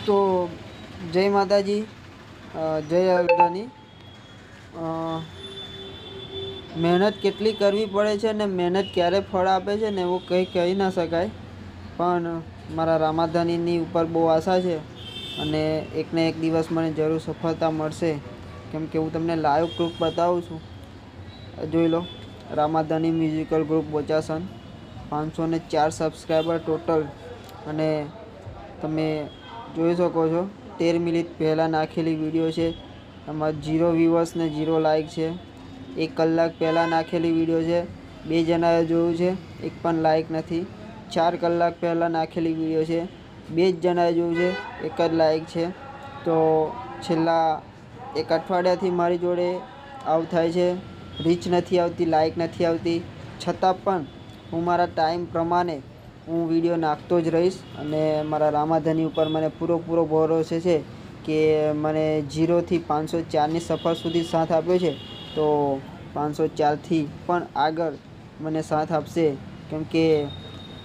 તો જય માતાજી, જય અગદાની। મહેનત કેટલી કરવી પડે છે ને મહેનત ક્યારે ફળ આપે છે ને એવું કંઈ કહી ના શકાય, પણ મારા રામાધાનીની ઉપર બહુ આશા છે અને એકને એક દિવસ મને જરૂર સફળતા મળશે, કેમ કે હું તમને લાઈવ પ્રૂફ બતાવું છું। જોઈ લો, Ramadhani musical group Bochasan, 504 subscriber total. અને તમે જોઈ શકો છો 13 મિનિટ પહેલાં નાખેલી વિડીયો છે, એમાં 0 વ્યૂઅર્સ ને 0 લાઈક છે। 1 કલાક પહેલાં નાખેલી વિડીયો છે, 2 જણાએ જોયું છે, 1 પણ લાઈક નથી। 4 કલાક પહેલાં નાખેલી વિડીયો છે, 2 જ જણાએ જોયું છે, 1 જ લાઈક છે। તો છેલ્લા 1 અઠવાડિયાથી મારી જોડે આવું થાય છે, રીચ નથી આવતી, લાઈક નથી આવતી, છતાં પણ હું મારા ટાઈમ પ્રમાણે હું વિડીયો નાખતો જ રહીશ। અને મારા રામાધાની ઉપર મને પૂરો ભરોસો છે કે મને 0થી 504ની સફર સુધી સાથ આપ્યો છે, તો 504થી પણ આગળ મને સાથ આપશે, કેમ કે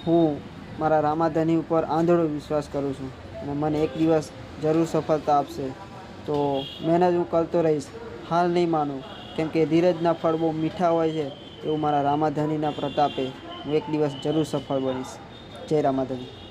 હું મારા રામાધાની ઉપર આંધળો વિશ્વાસ કરું છું અને મને એક દિવસ જરૂર સફળતા આપશે। તો મહેનત હું કરતો રહીશ, હાર નહીં માનું, કેમ કે ધીરજના ફળ બહુ મીઠા હોય છે, એવું મારા રામાધાનીના પ્રતાપે હું એક દિવસ જરૂર સફળ બનીશ। જય રામાધાની।